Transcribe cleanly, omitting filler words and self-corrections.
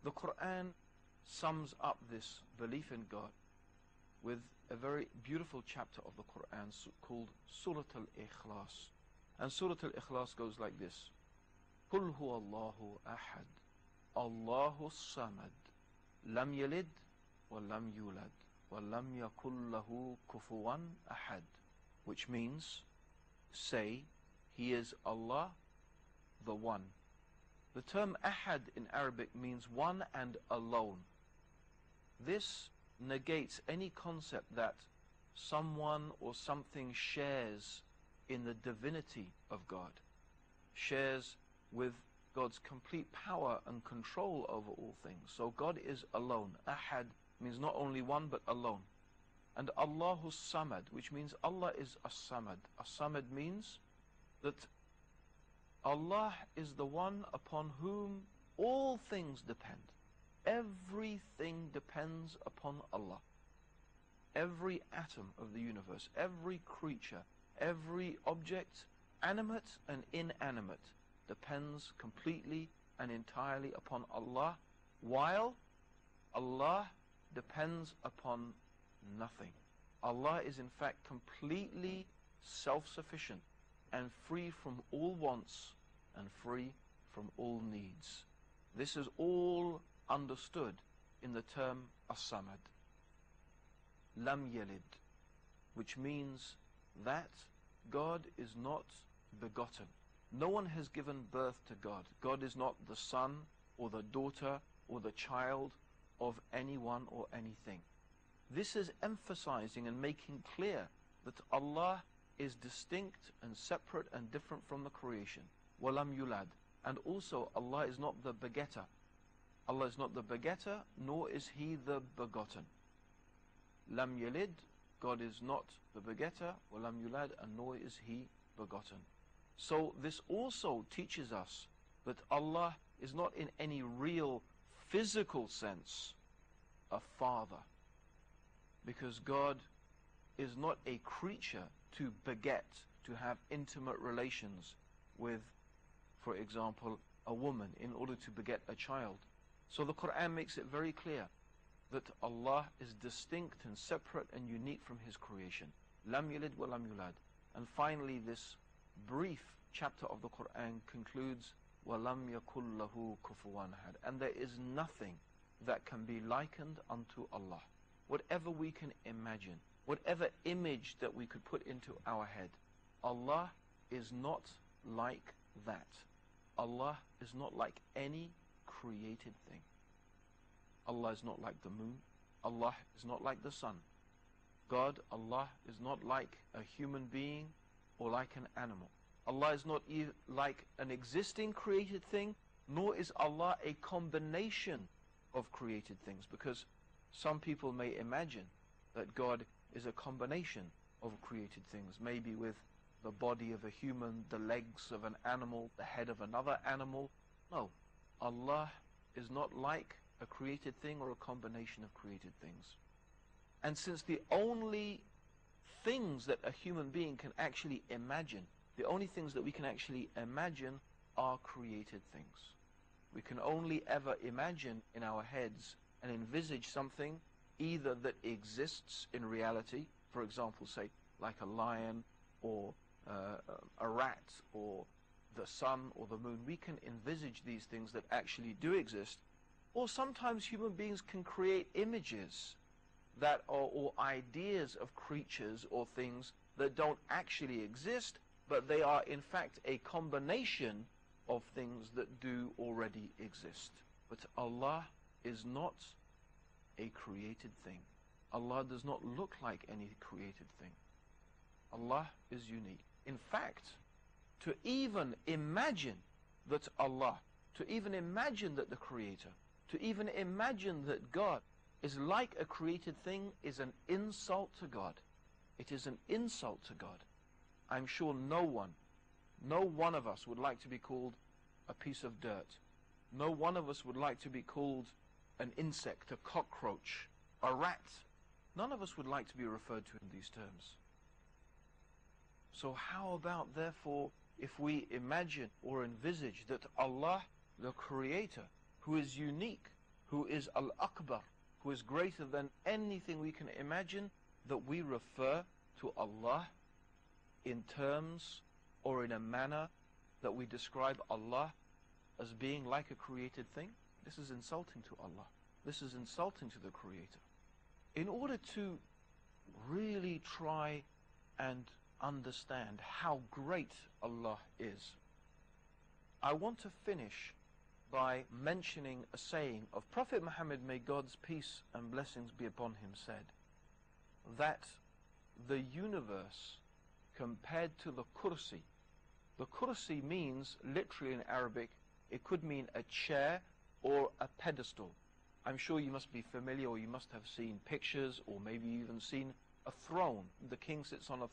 The Quran sums up this belief in God with a very beautiful chapter of the Quran called Surah Al-Ikhlas. And Surah Al-Ikhlas goes like this: قُلْ هُوَ اللَّهُ أَحَدٌ اللَّهُ الصَّمَدُ لَمْ يَلِدْ وَلَمْ يُولَدْ وَلَمْ يَكُنْ لَهُ كُفُوًا أَحَدٌ. Which means, say, He is Allah, the One. The term Ahad in Arabic means one and alone. This negates any concept that someone or something shares in the divinity of God, shares with God's complete power and control over all things. So God is alone. Ahad means not only one but alone. And Allahu Samad, which means Allah is As-Samad. As-Samad means that Allah is the one upon whom all things depend. Everything depends upon Allah. Every atom of the universe, every creature, every object, animate and inanimate, depends completely and entirely upon Allah, while Allah depends upon nothing. Allah is in fact completely self-sufficient and free from all wants and free from all needs. This is all understood in the term As-Samad. Lam Yalid, which means that God is not begotten. No one has given birth to God. God is not the son or the daughter or the child of anyone or anything. This is emphasizing and making clear that Allah is distinct and separate and different from the creation. Walam yulad. And also Allah is not the begetter. Allah is not the begetter, nor is He the begotten. Lam yalid, God is not the begetter, walam yulad, and nor is He begotten. So this also teaches us that Allah is not in any real physical sense a father, because God is not a creature to beget, to have intimate relations with, for example, a woman in order to beget a child. So the Quran makes it very clear that Allah is distinct and separate and unique from His creation. Lam yalid wa lam yulad. And finally, this brief chapter of the Quran concludes, وَلَمْ يَكُنْ لَهُ كُفُوًا أَحَدٌ. And there is nothing that can be likened unto Allah. Whatever we can imagine, whatever image that we could put into our head, Allah is not like that. Allah is not like any created thing. Allah is not like the moon. Allah is not like the sun. God, Allah, is not like a human being or like an animal. Allah is not like an existing created thing, nor is Allah a combination of created things, because some people may imagine that God is a combination of created things, maybe with the body of a human, the legs of an animal, the head of another animal. No, Allah is not like a created thing or a combination of created things. And since the only things that a human being can actually imagine, the only things that we can actually imagine are created things. We can only ever imagine in our heads and envisage something either that exists in reality, for example, say, like a lion or a rat or the sun or the moon. We can envisage these things that actually do exist. Or sometimes human beings can create images that are, or ideas of creatures or things that don't actually exist, but they are in fact a combination of things that do already exist. But Allah is not a created thing. Allah does not look like any created thing. Allah is unique. In fact, to even imagine that Allah, to even imagine that the Creator, to even imagine that God is like a created thing is an insult to God. It is an insult to God. I'm sure no one of us would like to be called a piece of dirt. No one of us would like to be called an insect, a cockroach, a rat. None of us would like to be referred to in these terms. So how about, therefore, if we imagine or envisage that Allah, the Creator, who is unique, who is Al-Akbar, who is greater than anything we can imagine, that we refer to Allah in terms or in a manner that we describe Allah as being like a created thing? This is insulting to Allah. This is insulting to the Creator. In order to really try and understand how great Allah is, I want to finish by mentioning a saying of Prophet Muhammad, may God's peace and blessings be upon him, said that the universe compared to the kursi means literally in Arabic, it could mean a chair or a pedestal. I'm sure you must be familiar, or you must have seen pictures, or maybe even seen a throne. The king sits on a